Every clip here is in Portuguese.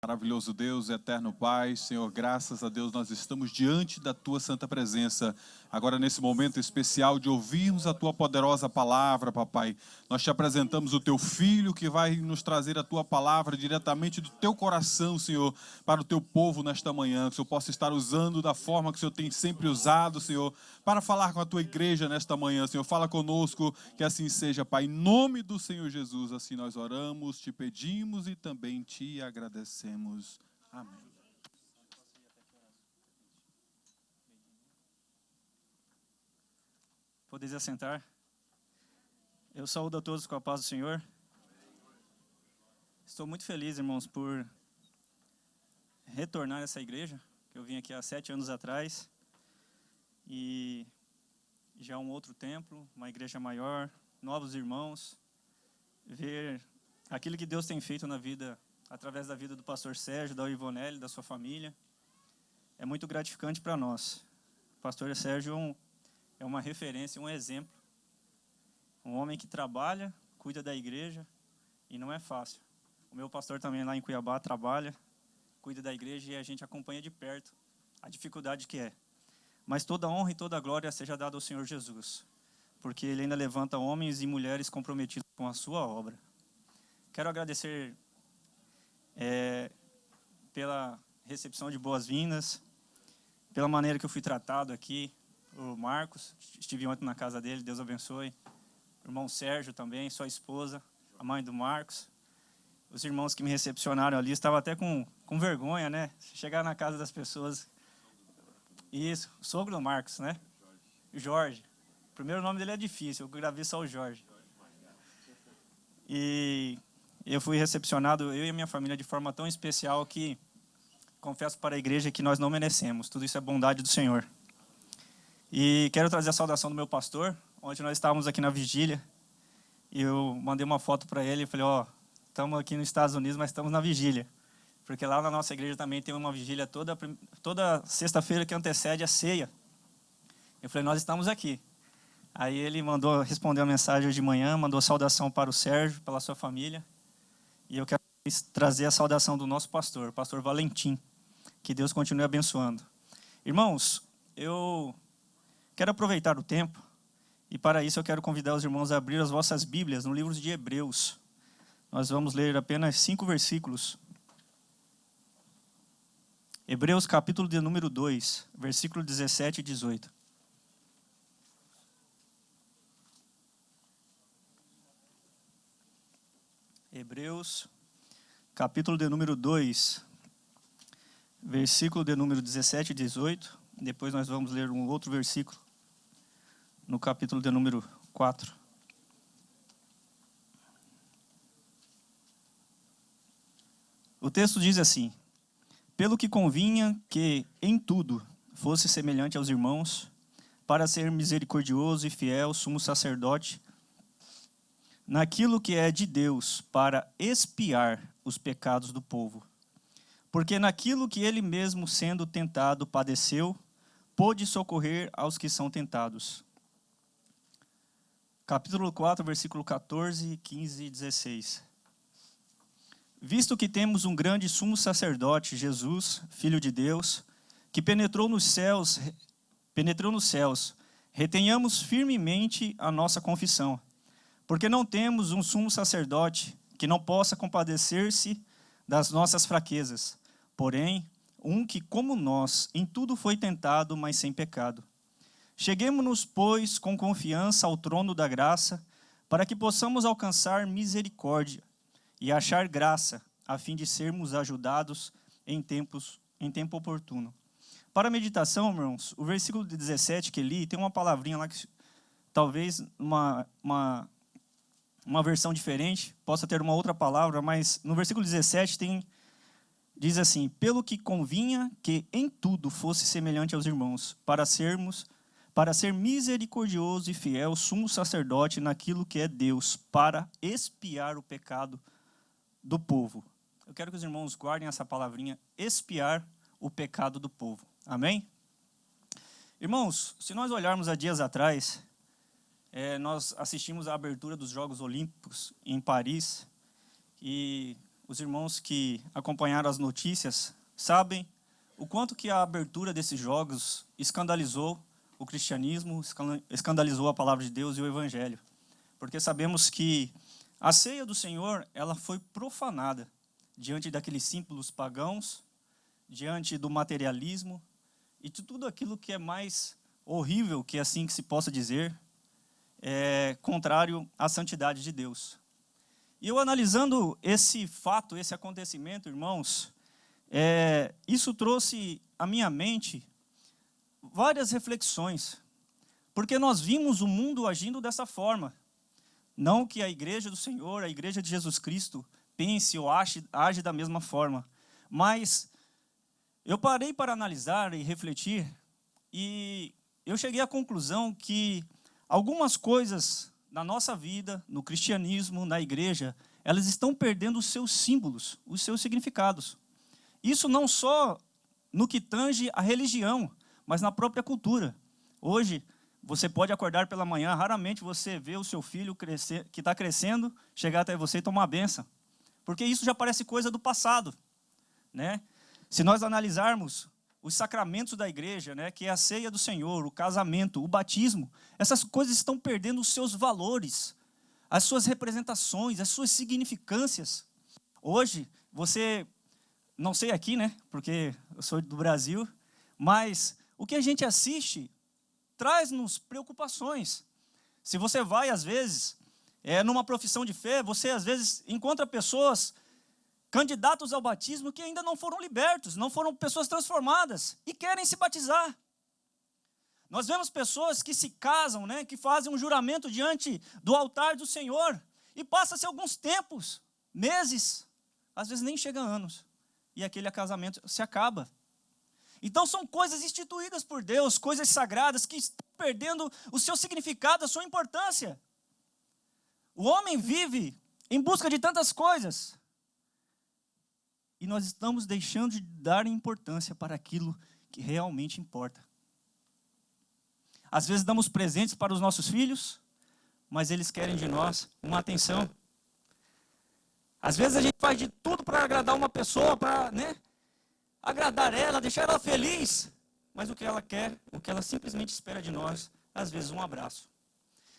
Maravilhoso Deus, eterno Pai, Senhor, graças a Deus nós estamos diante da Tua santa presença, agora nesse momento especial de ouvirmos a Tua poderosa palavra, Papai. Nós te apresentamos o Teu Filho que vai nos trazer a Tua palavra diretamente do Teu coração, Senhor, para o Teu povo nesta manhã, que o Senhor possa estar usando da forma que o Senhor tem sempre usado, Senhor, para falar com a Tua igreja nesta manhã, Senhor. Fala conosco, que assim seja, Pai, em nome do Senhor Jesus, assim nós oramos, te pedimos e também te agradecemos. Amém. Podeis assentar. Eu saúdo a todos com a paz do Senhor. Estou muito feliz, irmãos, por retornar a essa igreja, que eu vim aqui há 7 anos atrás. E já um outro templo, uma igreja maior, novos irmãos. Ver aquilo que Deus tem feito na vida, através da vida do pastor Sérgio, da Ivonele, da sua família. É muito gratificante para nós. O pastor Sérgio é uma referência, um exemplo. Um homem que trabalha, cuida da igreja, e não é fácil. O meu pastor também lá em Cuiabá trabalha, cuida da igreja, e a gente acompanha de perto a dificuldade que é. Mas toda honra e toda glória seja dada ao Senhor Jesus, porque Ele ainda levanta homens e mulheres comprometidos com a sua obra. Quero agradecer pela recepção de boas-vindas, pela maneira que eu fui tratado aqui. O Marcos, estive ontem na casa dele, Deus abençoe. O irmão Sérgio também, sua esposa, a mãe do Marcos. Os irmãos que me recepcionaram ali, estava até com vergonha, né? Chegar na casa das pessoas. Isso, o sogro do Marcos, né? Jorge. O primeiro nome dele é difícil, eu gravei só o Jorge. E eu fui recepcionado, eu e a minha família, de forma tão especial que confesso para a igreja que nós não merecemos. Tudo isso é bondade do Senhor. E quero trazer a saudação do meu pastor. Ontem nós estávamos aqui na vigília e eu mandei uma foto para ele e falei, estamos aqui nos Estados Unidos, mas estamos na vigília. Porque lá na nossa igreja também tem uma vigília toda sexta-feira que antecede a ceia. Eu falei, nós estamos aqui. Aí ele respondeu a mensagem hoje de manhã, mandou saudação para o Sérgio, pela sua família. E eu quero trazer a saudação do nosso pastor, o pastor Valentim. Que Deus continue abençoando. Irmãos, eu quero aproveitar o tempo e para isso eu quero convidar os irmãos a abrir as vossas Bíblias no livro de Hebreus. Nós vamos ler apenas 5 versículos. Hebreus capítulo de número 2, versículo 17 e 18. Hebreus capítulo de número 2, versículo de número 17 e 18. Depois nós vamos ler um outro versículo no capítulo de número 4. O texto diz assim: pelo que convinha que em tudo fosse semelhante aos irmãos, para ser misericordioso e fiel sumo sacerdote, naquilo que é de Deus, para expiar os pecados do povo. Porque naquilo que ele mesmo, sendo tentado, padeceu, pôde socorrer aos que são tentados. Capítulo 4, versículo 14, 15 e 16. Visto que temos um grande sumo sacerdote, Jesus, Filho de Deus, que penetrou nos céus, retenhamos firmemente a nossa confissão, porque não temos um sumo sacerdote que não possa compadecer-se das nossas fraquezas, porém, um que, como nós, em tudo foi tentado, mas sem pecado. Cheguemo-nos, pois, com confiança ao trono da graça, para que possamos alcançar misericórdia e achar graça, a fim de sermos ajudados em tempo oportuno. Para a meditação, irmãos, o versículo 17 que li, tem uma palavrinha lá que talvez uma versão diferente possa ter uma outra palavra, mas no versículo 17 diz assim: pelo que convinha que em tudo fosse semelhante aos irmãos, para ser misericordioso e fiel sumo sacerdote naquilo que é Deus, para expiar o pecado do povo. Eu quero que os irmãos guardem essa palavrinha, expiar o pecado do povo. Amém? Irmãos, se nós olharmos há dias atrás, nós assistimos à abertura dos Jogos Olímpicos em Paris, e os irmãos que acompanharam as notícias sabem o quanto que a abertura desses jogos escandalizou o cristianismo, escandalizou a palavra de Deus e o evangelho. Porque sabemos que a ceia do Senhor, ela foi profanada diante daqueles símbolos pagãos, diante do materialismo e de tudo aquilo que é mais horrível, que é assim que se possa dizer, contrário à santidade de Deus. E eu analisando esse fato, esse acontecimento, irmãos, isso trouxe à minha mente várias reflexões, porque nós vimos o mundo agindo dessa forma. Não que a igreja do Senhor, a igreja de Jesus Cristo, pense ou age da mesma forma, mas eu parei para analisar e refletir, e eu cheguei à conclusão que algumas coisas na nossa vida, no cristianismo, na igreja, elas estão perdendo os seus símbolos, os seus significados. Isso não só no que tange a religião, mas na própria cultura. Hoje, você pode acordar pela manhã, raramente você vê o seu filho que está crescendo, chegar até você e tomar uma benção. Porque isso já parece coisa do passado, né? Se nós analisarmos os sacramentos da igreja, né, que é a ceia do Senhor, o casamento, o batismo, essas coisas estão perdendo os seus valores, as suas representações, as suas significâncias. Hoje, você, não sei aqui, né, porque eu sou do Brasil, mas o que a gente assiste traz-nos preocupações. Se você vai, às vezes, numa profissão de fé, você, às vezes, encontra pessoas, candidatos ao batismo, que ainda não foram libertos, não foram pessoas transformadas e querem se batizar. Nós vemos pessoas que se casam, né, que fazem um juramento diante do altar do Senhor e passa-se alguns tempos, meses, às vezes nem chega a anos, e aquele casamento se acaba. Então são coisas instituídas por Deus, coisas sagradas que estão perdendo o seu significado, a sua importância. O homem vive em busca de tantas coisas e nós estamos deixando de dar importância para aquilo que realmente importa. Às vezes damos presentes para os nossos filhos, mas eles querem de nós uma atenção. Às vezes a gente faz de tudo para agradar uma pessoa, para, agradar ela, deixar ela feliz, mas o que ela quer, o que ela simplesmente espera de nós, às vezes um abraço.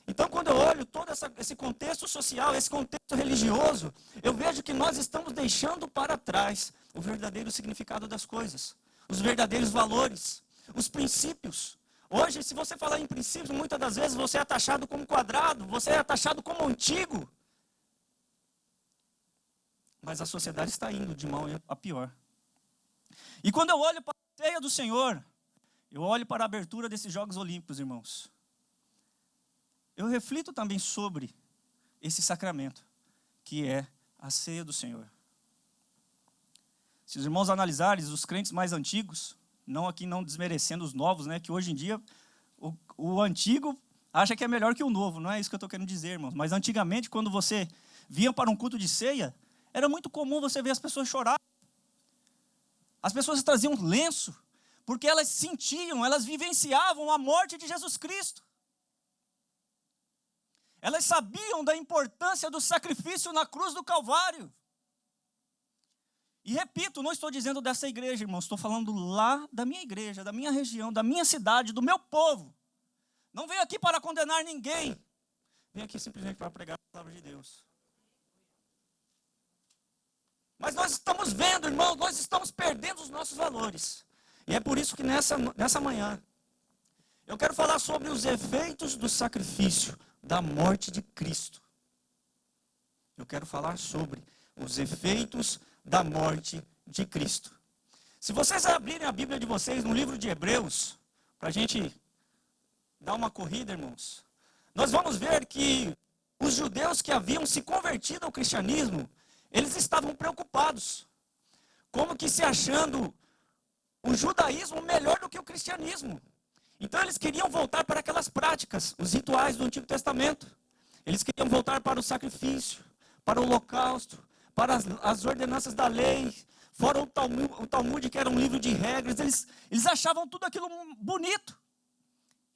Então, quando eu olho todo esse contexto social, esse contexto religioso, eu vejo que nós estamos deixando para trás o verdadeiro significado das coisas, os verdadeiros valores, os princípios. Hoje, se você falar em princípios, muitas das vezes você é taxado como quadrado, você é taxado como antigo. Mas a sociedade está indo de mal a pior. E quando eu olho para a ceia do Senhor, eu olho para a abertura desses Jogos Olímpicos, irmãos. Eu reflito também sobre esse sacramento, que é a ceia do Senhor. Se os irmãos analisarem os crentes mais antigos, não desmerecendo os novos, né, que hoje em dia o antigo acha que é melhor que o novo, não é isso que eu estou querendo dizer, irmãos. Mas antigamente, quando você vinha para um culto de ceia, era muito comum você ver as pessoas chorar. As pessoas traziam lenço, porque elas sentiam, elas vivenciavam a morte de Jesus Cristo. Elas sabiam da importância do sacrifício na cruz do Calvário. E repito, não estou dizendo dessa igreja, irmãos, estou falando lá da minha igreja, da minha região, da minha cidade, do meu povo. Não venho aqui para condenar ninguém. Venho aqui simplesmente para pregar a palavra de Deus. Mas nós estamos vendo, irmãos, nós estamos perdendo os nossos valores. E é por isso que nessa manhã, eu quero falar sobre os efeitos do sacrifício, da morte de Cristo. Eu quero falar sobre os efeitos da morte de Cristo. Se vocês abrirem a Bíblia de vocês no livro de Hebreus, para a gente dar uma corrida, irmãos, nós vamos ver que os judeus que haviam se convertido ao cristianismo, eles estavam preocupados, como que se achando o judaísmo melhor do que o cristianismo. Então eles queriam voltar para aquelas práticas, os rituais do Antigo Testamento. Eles queriam voltar para o sacrifício, para o holocausto, para as ordenanças da lei, fora o Talmud, que era um livro de regras. Eles achavam tudo aquilo bonito.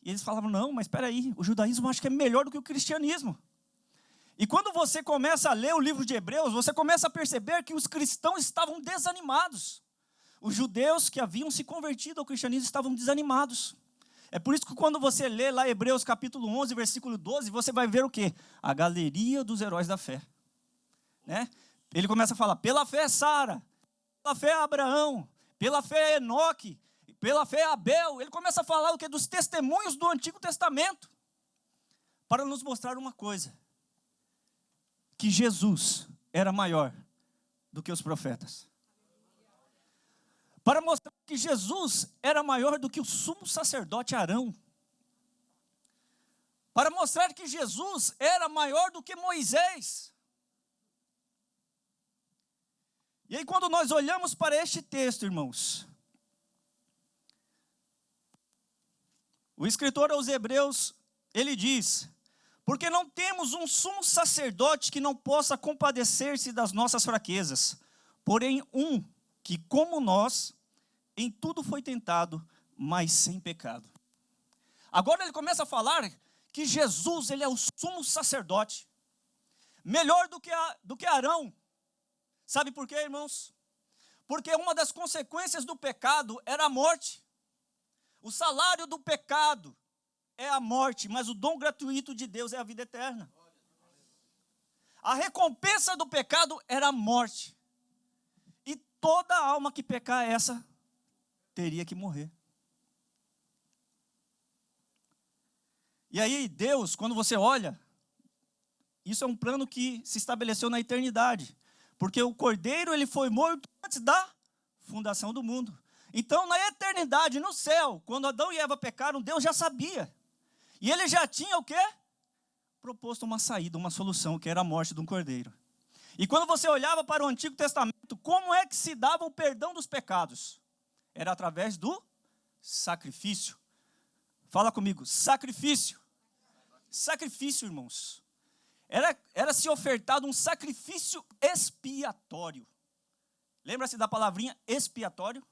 E eles falavam, não, mas espera aí, o judaísmo acho que é melhor do que o cristianismo. E quando você começa a ler o livro de Hebreus, você começa a perceber que os cristãos estavam desanimados. Os judeus que haviam se convertido ao cristianismo estavam desanimados. É por isso que quando você lê lá Hebreus capítulo 11, versículo 12, você vai ver o quê? A galeria dos heróis da fé. Né? Ele começa a falar, pela fé é Sara, pela fé é Abraão, pela fé é Enoque, pela fé é Abel. Ele começa a falar o quê? Dos testemunhos do Antigo Testamento. Para nos mostrar uma coisa. Que Jesus era maior do que os profetas. Para mostrar que Jesus era maior do que o sumo sacerdote Arão. Para mostrar que Jesus era maior do que Moisés. E aí quando nós olhamos para este texto, irmãos, o escritor aos Hebreus, ele diz, porque não temos um sumo sacerdote que não possa compadecer-se das nossas fraquezas, porém um que, como nós, em tudo foi tentado, mas sem pecado. Agora ele começa a falar que Jesus, ele é o sumo sacerdote, melhor do que Arão. Sabe por quê, irmãos? Porque uma das consequências do pecado era a morte. O salário do pecado é a morte, mas o dom gratuito de Deus é a vida eterna. A recompensa do pecado era a morte. E toda alma que pecar essa, teria que morrer. E aí Deus, quando você olha, isso é um plano que se estabeleceu na eternidade. Porque o Cordeiro, ele foi morto antes da fundação do mundo. Então, na eternidade, no céu, quando Adão e Eva pecaram, Deus já sabia. E ele já tinha o quê? Proposto uma saída, uma solução, que era a morte de um cordeiro. E quando você olhava para o Antigo Testamento, como é que se dava o perdão dos pecados? Era através do sacrifício. Fala comigo, sacrifício. Sacrifício, irmãos. Era se ofertado um sacrifício expiatório. Lembra-se da palavrinha expiatório?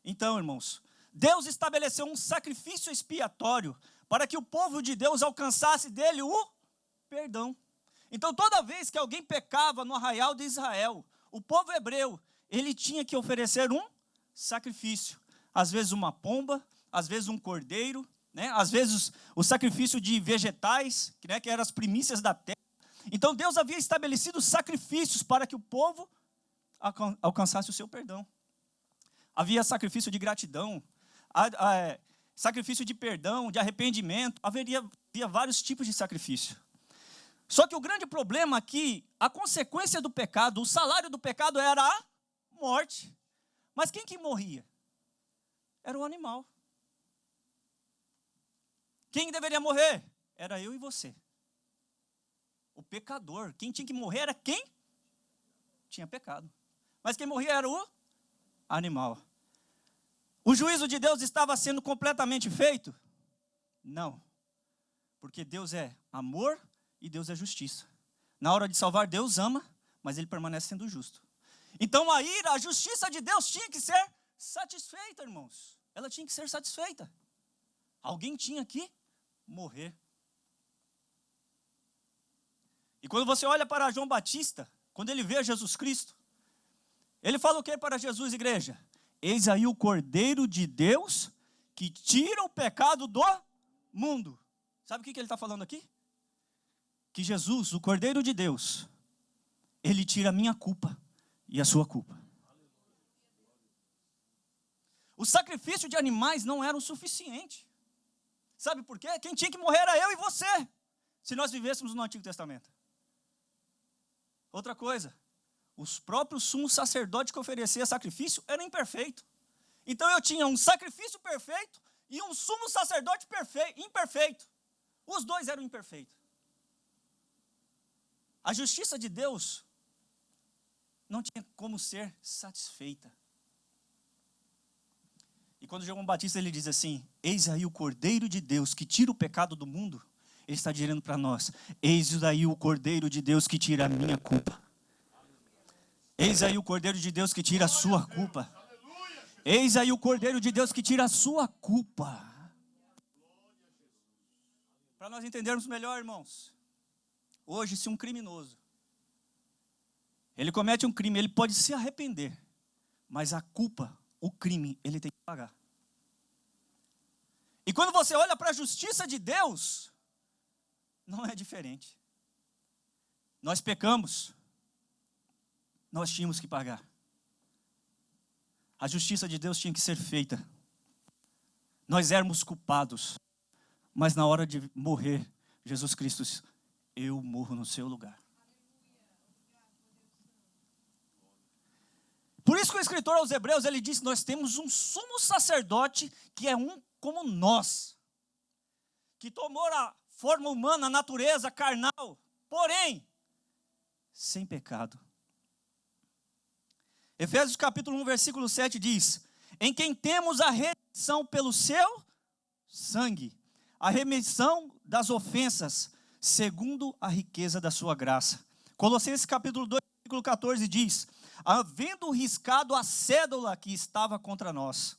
Então, irmãos, Deus estabeleceu um sacrifício expiatório para que o povo de Deus alcançasse dele o perdão. Então, toda vez que alguém pecava no arraial de Israel, o povo hebreu, ele tinha que oferecer um sacrifício. Às vezes uma pomba, às vezes um cordeiro, né? Às vezes o sacrifício de vegetais, né? Que eram as primícias da terra. Então, Deus havia estabelecido sacrifícios para que o povo alcançasse o seu perdão. Havia sacrifício de gratidão, sacrifício de perdão, de arrependimento, havia vários tipos de sacrifício. Só que o grande problema aqui, a consequência do pecado, o salário do pecado era a morte. Mas quem que morria? Era o animal. Quem deveria morrer? Era eu e você. O pecador. Quem tinha que morrer era quem tinha pecado. Mas quem morria era o animal. O juízo de Deus estava sendo completamente feito? Não. Porque Deus é amor e Deus é justiça. Na hora de salvar, Deus ama, mas Ele permanece sendo justo. Então a ira, a justiça de Deus tinha que ser satisfeita, irmãos. Ela tinha que ser satisfeita. Alguém tinha que morrer. E quando você olha para João Batista, quando ele vê Jesus Cristo, ele fala o que para Jesus, igreja? Eis aí o Cordeiro de Deus que tira o pecado do mundo. Sabe o que ele está falando aqui? Que Jesus, o Cordeiro de Deus, ele tira a minha culpa e a sua culpa. O sacrifício de animais não era o suficiente. Sabe por quê? Quem tinha que morrer era eu e você, se nós vivêssemos no Antigo Testamento. Outra coisa, os próprios sumos sacerdotes que ofereciam sacrifício eram imperfeitos. Então eu tinha um sacrifício perfeito e um sumo sacerdote imperfeito. Os dois eram imperfeitos. A justiça de Deus não tinha como ser satisfeita. E quando João Batista ele diz assim, eis aí o Cordeiro de Deus que tira o pecado do mundo, ele está dizendo para nós, eis aí o Cordeiro de Deus que tira a minha culpa. Eis aí o Cordeiro de Deus que tira a sua culpa. Eis aí o Cordeiro de Deus que tira a sua culpa. Para nós entendermos melhor, irmãos, Hoje, se um criminoso, ele comete um crime, ele pode se arrepender, mas a culpa, o crime, ele tem que pagar. E quando você olha para a justiça de Deus, não é diferente. Nós pecamos, nós tínhamos que pagar. A justiça de Deus tinha que ser feita. Nós éramos culpados, mas na hora de morrer, Jesus Cristo disse, eu morro no seu lugar. Por isso que o escritor aos Hebreus, ele diz, nós temos um sumo sacerdote que é um como nós, que tomou a forma humana, a natureza carnal, porém, sem pecado. Efésios capítulo 1, versículo 7 diz, em quem temos a redenção pelo seu sangue, a remissão das ofensas, segundo a riqueza da sua graça. Colossenses capítulo 2, versículo 14 diz, havendo riscado a cédula que estava contra nós,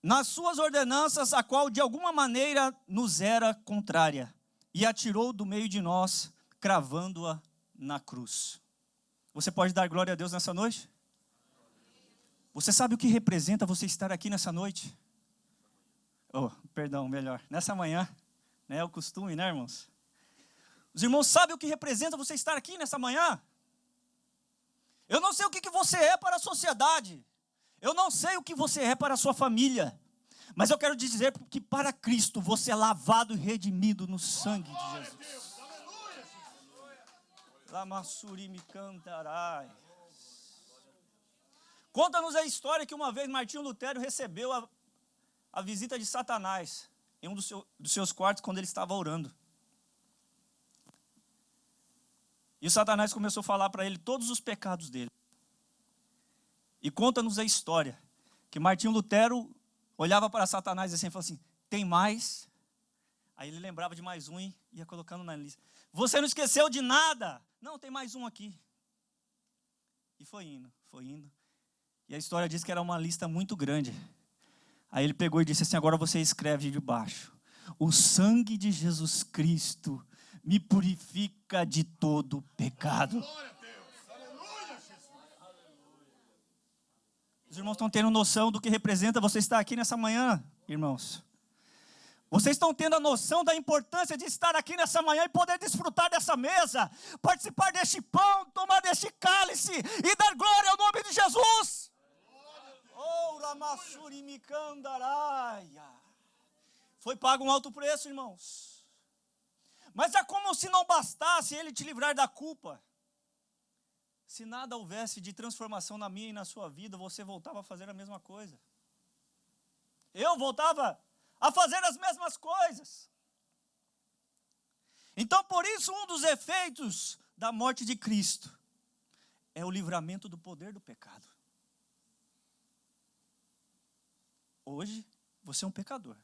nas suas ordenanças, a qual de alguma maneira nos era contrária, e atirou do meio de nós, cravando-a na cruz. Você pode dar glória a Deus nessa noite? Você sabe o que representa você estar aqui nessa noite? Nessa manhã, né? É o costume, né, irmãos? Os irmãos sabem o que representa você estar aqui nessa manhã? Eu não sei o que você é para a sociedade. Eu não sei o que você é para a sua família. Mas eu quero dizer que para Cristo você é lavado e redimido no sangue de Jesus. Lamassuri me cantarai. Conta-nos a história que uma vez Martinho Lutero recebeu a visita de Satanás em um dos seus quartos quando ele estava orando. E o Satanás começou a falar para ele todos os pecados dele. E conta-nos a história que Martinho Lutero olhava para Satanás e assim, falou assim, tem mais? Aí ele lembrava de mais um e ia colocando na lista. Você não esqueceu de nada? Não, tem mais um aqui. E foi indo. E a história diz que era uma lista muito grande. Aí ele pegou e disse assim, agora você escreve de baixo. O sangue de Jesus Cristo me purifica de todo pecado. Os irmãos estão tendo noção do que representa você estar aqui nessa manhã, irmãos? Vocês estão tendo a noção da importância de estar aqui nessa manhã e poder desfrutar dessa mesa, participar deste pão, tomar deste cálice e dar glória ao nome de Jesus? Oh, Ramassuri me candaraia. Foi pago um alto preço, irmãos. Mas é como se não bastasse ele te livrar da culpa. Se nada houvesse de transformação na minha e na sua vida, você voltava a fazer a mesma coisa. Eu voltava a fazer as mesmas coisas. Então, por isso, um dos efeitos da morte de Cristo é o livramento do poder do pecado. Hoje, você é um pecador,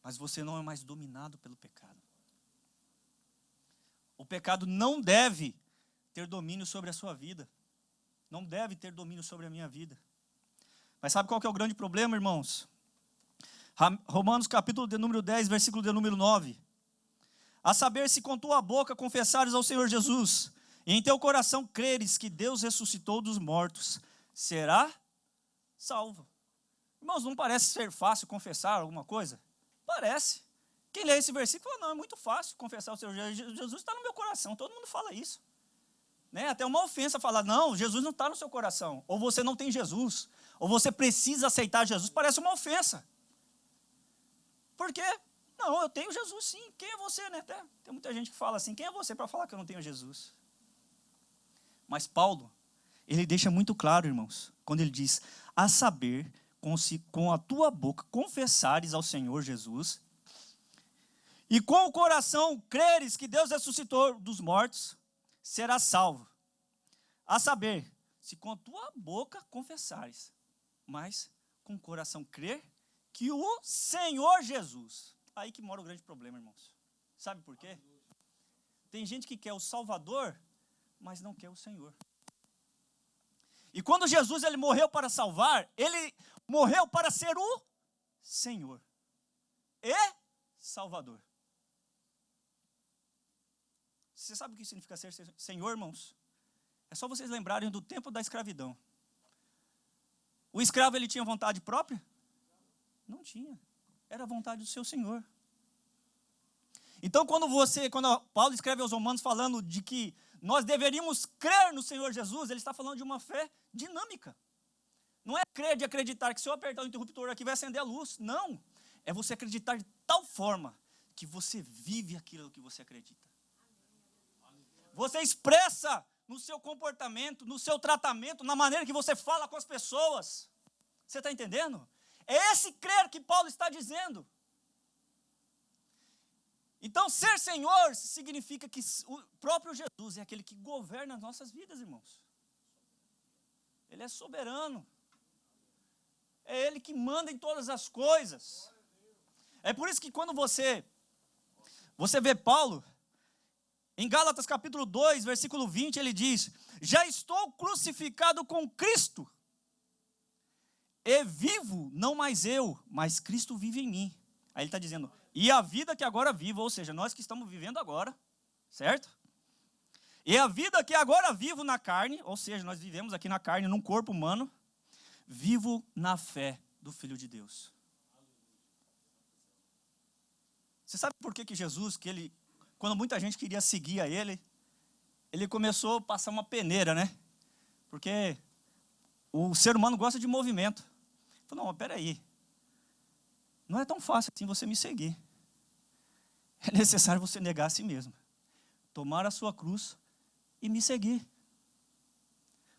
mas você não é mais dominado pelo pecado. O pecado não deve ter domínio sobre a sua vida. Não deve ter domínio sobre a minha vida. Mas sabe qual que é o grande problema, irmãos? Romanos capítulo de número 10, versículo de número 9. A saber, se com tua boca confessares ao Senhor Jesus, e em teu coração creres que Deus ressuscitou dos mortos, será salvo. Irmãos, não parece ser fácil confessar alguma coisa? Parece. Quem lê esse versículo fala, não, é muito fácil confessar o Senhor Jesus. Jesus está no meu coração, todo mundo fala isso. Né? Até uma ofensa falar, não, Jesus não está no seu coração. Ou você não tem Jesus. Ou você precisa aceitar Jesus. Parece uma ofensa. Por quê? Não, eu tenho Jesus sim. Quem é você, né? Tem muita gente que fala assim, quem é você para falar que eu não tenho Jesus? Mas Paulo, ele deixa muito claro, irmãos, quando ele diz, a saber, com a tua boca confessares ao Senhor Jesus, e com o coração creres que Deus ressuscitou dos mortos, será salvo. A saber, se com a tua boca confessares, mas com o coração crer que o Senhor Jesus. Aí que mora o grande problema, irmãos. Sabe por quê? Tem gente que quer o Salvador, mas não quer o Senhor. E quando Jesus ele morreu para salvar, ele morreu para ser o Senhor e Salvador. Você sabe o que significa ser Senhor, irmãos? É só vocês lembrarem do tempo da escravidão. O escravo, ele tinha vontade própria? Não tinha. Era a vontade do seu Senhor. Então, quando Paulo escreve aos Romanos falando de que nós deveríamos crer no Senhor Jesus, ele está falando de uma fé dinâmica. Não é crer de acreditar que se eu apertar o interruptor aqui vai acender a luz. Não. É você acreditar de tal forma que você vive aquilo que você acredita. Você expressa no seu comportamento, no seu tratamento, na maneira que você fala com as pessoas. Você está entendendo? É esse crer que Paulo está dizendo. Então, ser Senhor significa que o próprio Jesus é aquele que governa as nossas vidas, irmãos. Ele é soberano. É Ele que manda em todas as coisas. É por isso que quando você vê Paulo, em Gálatas capítulo 2, versículo 20, ele diz: já estou crucificado com Cristo, e vivo, não mais eu, mas Cristo vive em mim. Aí ele está dizendo, e a vida que agora vivo, ou seja, nós que estamos vivendo agora, certo? E a vida que agora vivo na carne, ou seja, nós vivemos aqui na carne, num corpo humano, vivo na fé do Filho de Deus. Você sabe por que Jesus, quando muita gente queria seguir a ele começou a passar uma peneira, né? Porque o ser humano gosta de movimento. Ele falou, não, peraí, não é tão fácil assim você me seguir. É necessário você negar a si mesmo, tomar a sua cruz e me seguir.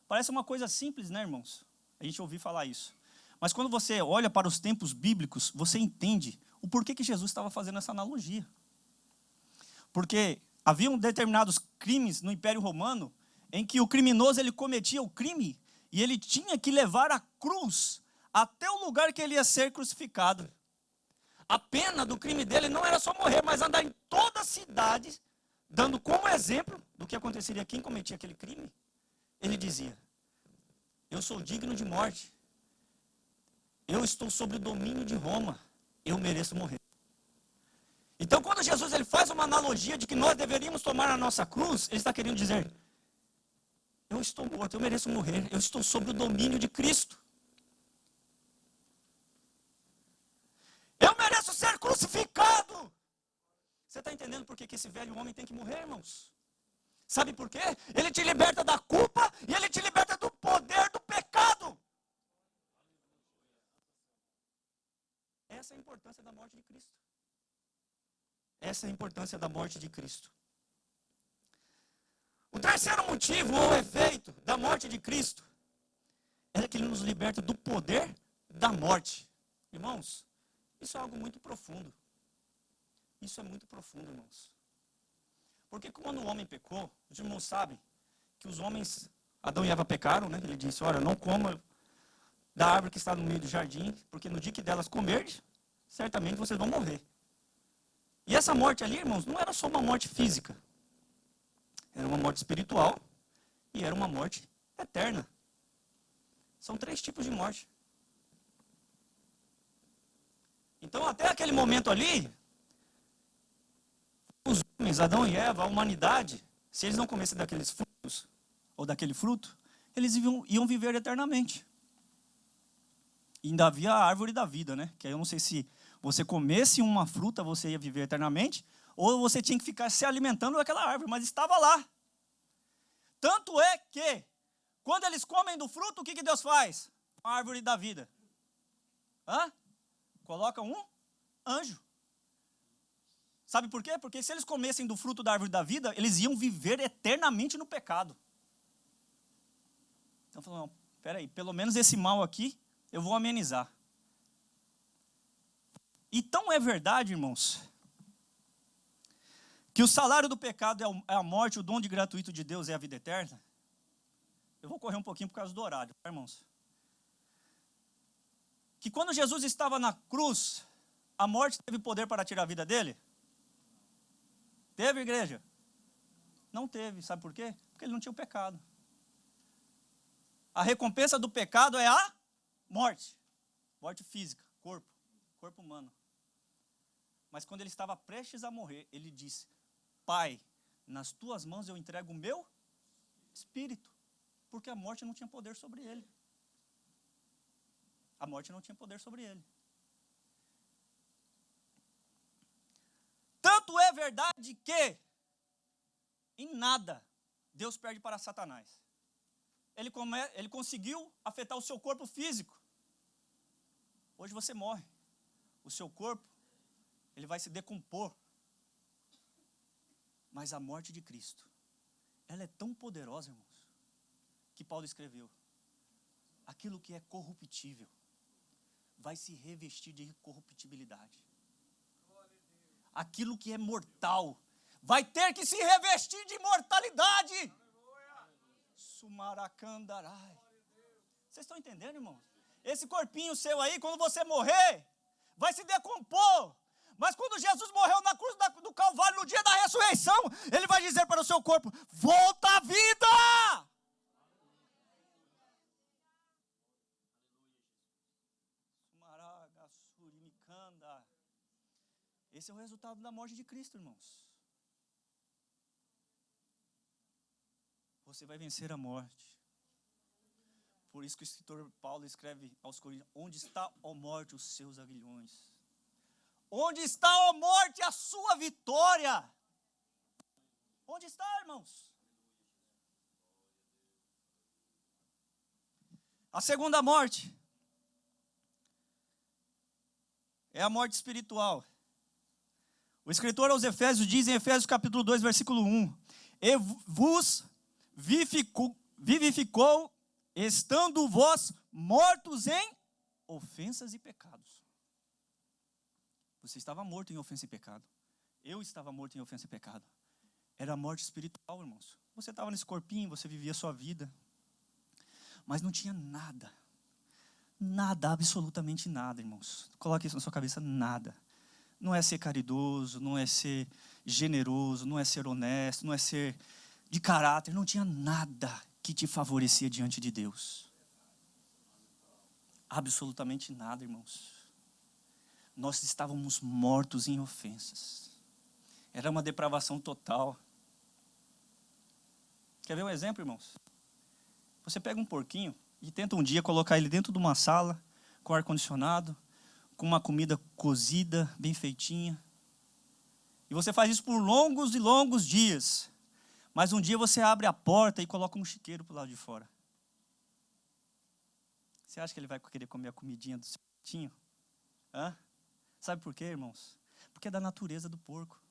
Parece uma coisa simples, né, irmãos? A gente ouviu falar isso. Mas quando você olha para os tempos bíblicos, você entende o porquê que Jesus estava fazendo essa analogia. Porque haviam determinados crimes no Império Romano em que o criminoso ele cometia o crime e ele tinha que levar a cruz até o lugar que ele ia ser crucificado. A pena do crime dele não era só morrer, mas andar em toda a cidade, dando como exemplo do que aconteceria quem cometia aquele crime. Ele dizia, eu sou digno de morte, eu estou sob o domínio de Roma, eu mereço morrer. Então, quando Jesus ele faz uma analogia de que nós deveríamos tomar a nossa cruz, ele está querendo dizer, eu estou morto, eu mereço morrer, eu estou sob o domínio de Cristo. Eu mereço ser crucificado. Você está entendendo por que esse velho homem tem que morrer, irmãos? Sabe por quê? Ele te liberta da culpa e ele te liberta do poder do pecado. Essa é a importância da morte de Cristo. Essa é a importância da morte de Cristo. O terceiro motivo ou efeito da morte de Cristo é que ele nos liberta do poder da morte. Irmãos, isso é algo muito profundo. Isso é muito profundo, irmãos. Porque quando o homem pecou, os irmãos sabem que os homens, Adão e Eva pecaram, né? Ele disse, olha, não coma da árvore que está no meio do jardim, porque no dia que delas comerdes, certamente vocês vão morrer. E essa morte ali, irmãos, não era só uma morte física. Era uma morte espiritual e era uma morte eterna. São 3 tipos de morte. Então, até aquele momento ali, os homens, Adão e Eva, a humanidade, se eles não comessem daqueles frutos, ou daquele fruto, eles iam viver eternamente. E ainda havia a árvore da vida, né? Que aí eu não sei se você comesse uma fruta, você ia viver eternamente, ou você tinha que ficar se alimentando daquela árvore, mas estava lá. Tanto é que, quando eles comem do fruto, o que Deus faz? A árvore da vida. Coloca um anjo. Sabe por quê? Porque se eles comessem do fruto da árvore da vida, eles iam viver eternamente no pecado. Então, falando, não, peraí, pelo menos esse mal aqui, eu vou amenizar. Então é verdade, irmãos, que o salário do pecado é a morte, o dom de gratuito de Deus é a vida eterna. Eu vou correr um pouquinho por causa do horário, tá, irmãos? Que quando Jesus estava na cruz, a morte teve poder para tirar a vida dele? Teve, igreja? Não teve, sabe por quê? Porque ele não tinha o pecado. A recompensa do pecado é a morte. Morte física, corpo humano. Mas quando ele estava prestes a morrer, ele disse, Pai, nas tuas mãos eu entrego o meu espírito. Porque a morte não tinha poder sobre ele. A morte não tinha poder sobre ele. Tanto é verdade que, em nada, Deus perde para Satanás. Ele conseguiu afetar o seu corpo físico. Hoje você morre. O seu corpo, ele vai se decompor. Mas a morte de Cristo, ela é tão poderosa, irmãos, que Paulo escreveu: aquilo que é corruptível vai se revestir de incorruptibilidade. Aquilo que é mortal vai ter que se revestir de imortalidade. Sumaracandarai. Vocês estão entendendo, irmãos? Esse corpinho seu aí, quando você morrer, vai se decompor. Mas quando Jesus morreu na cruz do Calvário, no dia da ressurreição, ele vai dizer para o seu corpo: volta à vida! Sumaragasurimicanda. Esse é o resultado da morte de Cristo, irmãos. Você vai vencer a morte. Por isso que o escritor Paulo escreve aos Coríntios: onde está, ó morte, os seus aguilhões? Onde está, ó morte, a sua vitória? Onde está, irmãos? A segunda morte é a morte espiritual. O escritor aos Efésios diz em Efésios capítulo 2, versículo 1: e vos vivificou, estando vós mortos em ofensas e pecados. Você estava morto em ofensa e pecado. Eu estava morto em ofensa e pecado. Era a morte espiritual, irmãos. Você estava nesse corpinho, você vivia a sua vida. Mas não tinha nada. Nada, absolutamente nada, irmãos. Coloque isso na sua cabeça: nada. Não é ser caridoso, não é ser generoso, não é ser honesto, não é ser de caráter. Não tinha nada que te favorecia diante de Deus. Absolutamente nada, irmãos. Nós estávamos mortos em ofensas. Era uma depravação total. Quer ver um exemplo, irmãos? Você pega um porquinho e tenta um dia colocar ele dentro de uma sala, com ar-condicionado, com uma comida cozida, bem feitinha. E você faz isso por longos e longos dias. Mas um dia você abre a porta e coloca um chiqueiro para o lado de fora. Você acha que ele vai querer comer a comidinha do seu porquinho? Hã? Sabe por quê, irmãos? Porque é da natureza do porco.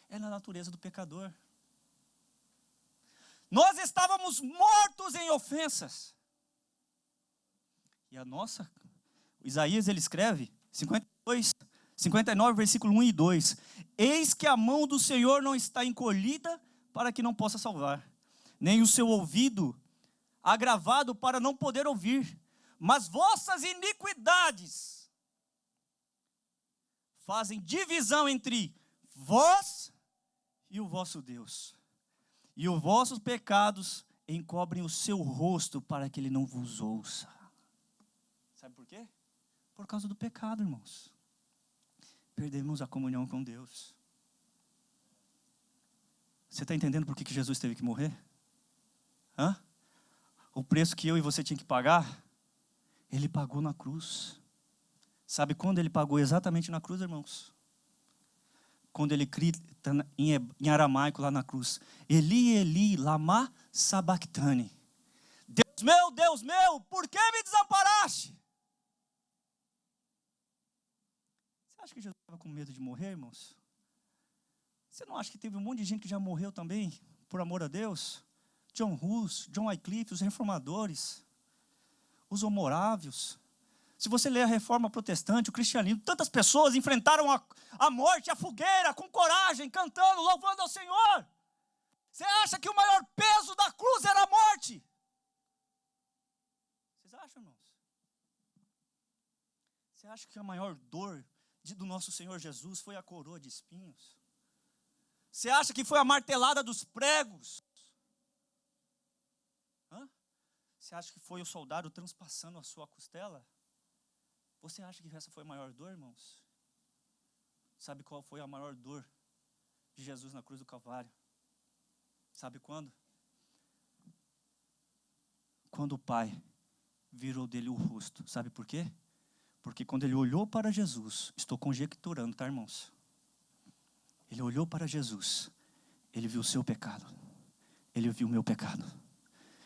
É da natureza do pecador. Nós estávamos mortos em ofensas. E Isaías, ele escreve, 59, versículo 1 e 2. Eis que a mão do Senhor não está encolhida para que não possa salvar, nem o seu ouvido agravado para não poder ouvir. Mas vossas iniquidades fazem divisão entre vós e o vosso Deus. E os vossos pecados encobrem o seu rosto para que ele não vos ouça. Sabe por quê? Por causa do pecado, irmãos. Perdemos a comunhão com Deus. Você está entendendo por que Jesus teve que morrer? Hã? O preço que eu e você tinha que pagar, ele pagou na cruz. Sabe quando ele pagou exatamente na cruz, irmãos? Quando ele grita em aramaico lá na cruz: Eli, Eli, lama sabachthani. Deus meu, por que me desamparaste? Você acha que Jesus estava com medo de morrer, irmãos? Você não acha que teve um monte de gente que já morreu também, por amor a Deus? John Hus, John Wycliffe, os reformadores, os homorávios. Se você ler a Reforma Protestante, o cristianismo, tantas pessoas enfrentaram a morte, a fogueira, com coragem, cantando, louvando ao Senhor. Você acha que o maior peso da cruz era a morte? Vocês acham, irmãos? Você acha que a maior dor do nosso Senhor Jesus foi a coroa de espinhos? Você acha que foi a martelada dos pregos? Hã? Você acha que foi o soldado transpassando a sua costela? Você acha que essa foi a maior dor, irmãos? Sabe qual foi a maior dor de Jesus na cruz do Calvário. Sabe quando? Quando o Pai virou dele o rosto. Sabe por quê? Porque quando ele olhou para Jesus, estou conjecturando, tá, irmãos? Ele olhou para Jesus, ele viu o seu pecado, ele viu o meu pecado,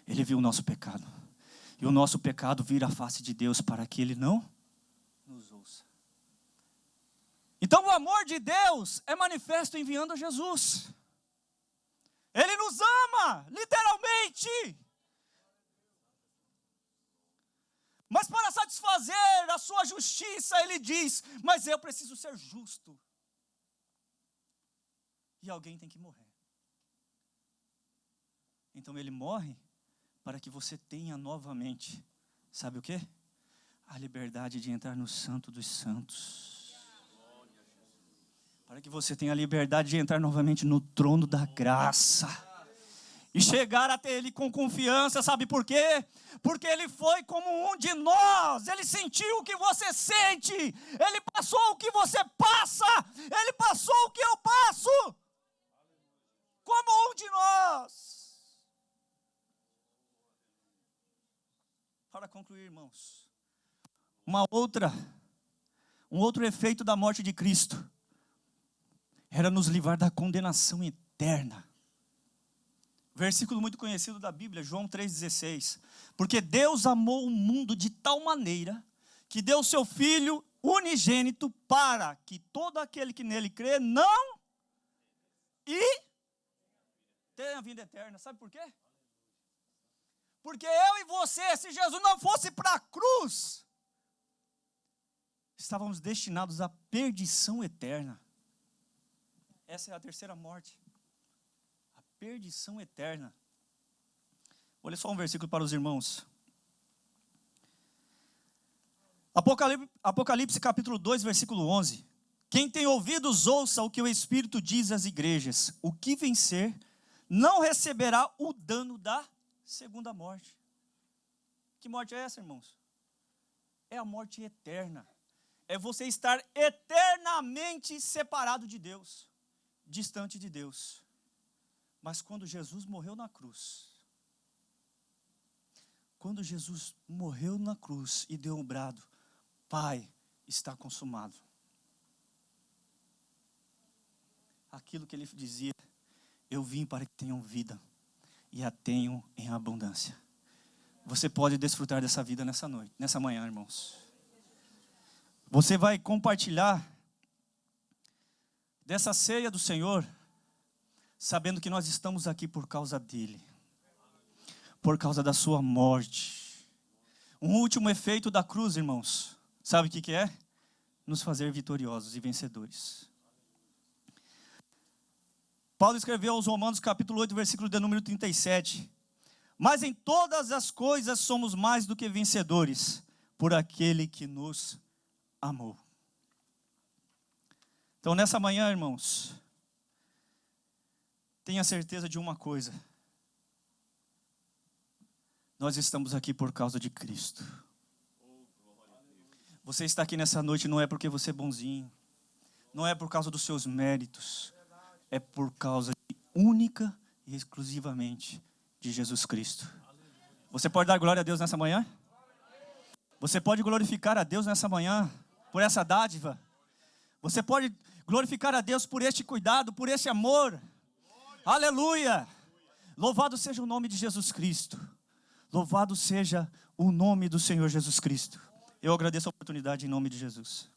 ele viu o nosso pecado. E o nosso pecado vira a face de Deus para que ele não nos ouça. Então o amor de Deus é manifesto enviando Jesus. Ele nos ama, literalmente. Mas para satisfazer a sua justiça, ele diz, mas eu preciso ser justo. E alguém tem que morrer. Então ele morre para que você tenha novamente, sabe o quê? A liberdade de entrar no Santo dos Santos. Para que você tenha a liberdade de entrar novamente no trono da graça. E chegar até Ele com confiança, sabe por quê? Porque Ele foi como um de nós, Ele sentiu o que você sente, Ele passou o que você passa, Ele passou o que eu passo, como um de nós. Para concluir, irmãos, um outro efeito da morte de Cristo, era nos livrar da condenação eterna. Versículo muito conhecido da Bíblia, João 3,16. Porque Deus amou o mundo de tal maneira, que deu o seu Filho unigênito, para que todo aquele que nele crê, não e tenha vida eterna. Sabe por quê? Porque eu e você, se Jesus não fosse para a cruz, estávamos destinados à perdição eterna. Essa é a terceira morte. A perdição eterna. Vou ler só um versículo para os irmãos. Apocalipse capítulo 2, versículo 11. Quem tem ouvidos, ouça o que o Espírito diz às igrejas. O que vencer não receberá o dano da segunda morte. Que morte é essa, irmãos? É a morte eterna. É você estar eternamente separado de Deus, distante de Deus. Mas quando Jesus morreu na cruz, e deu um brado, Pai, está consumado. Aquilo que ele dizia, eu vim para que tenham vida e a tenham em abundância. Você pode desfrutar dessa vida nessa manhã, irmãos. Você vai compartilhar dessa ceia do Senhor, sabendo que nós estamos aqui por causa dele, por causa da sua morte. Um último efeito da cruz, irmãos, sabe o que é? Nos fazer vitoriosos e vencedores. Paulo escreveu aos Romanos capítulo 8, versículo de número 37. Mas em todas as coisas somos mais do que vencedores, por aquele que nos amou. Então nessa manhã, irmãos, tenha certeza de uma coisa. Nós estamos aqui por causa de Cristo. Você está aqui nessa noite não é porque você é bonzinho. Não é por causa dos seus méritos. É por causa única e exclusivamente de Jesus Cristo. Você pode dar glória a Deus nessa manhã? Você pode glorificar a Deus nessa manhã por essa dádiva? Você pode glorificar a Deus por este cuidado, por este amor? Aleluia! Louvado seja o nome de Jesus Cristo. Louvado seja o nome do Senhor Jesus Cristo. Eu agradeço a oportunidade em nome de Jesus.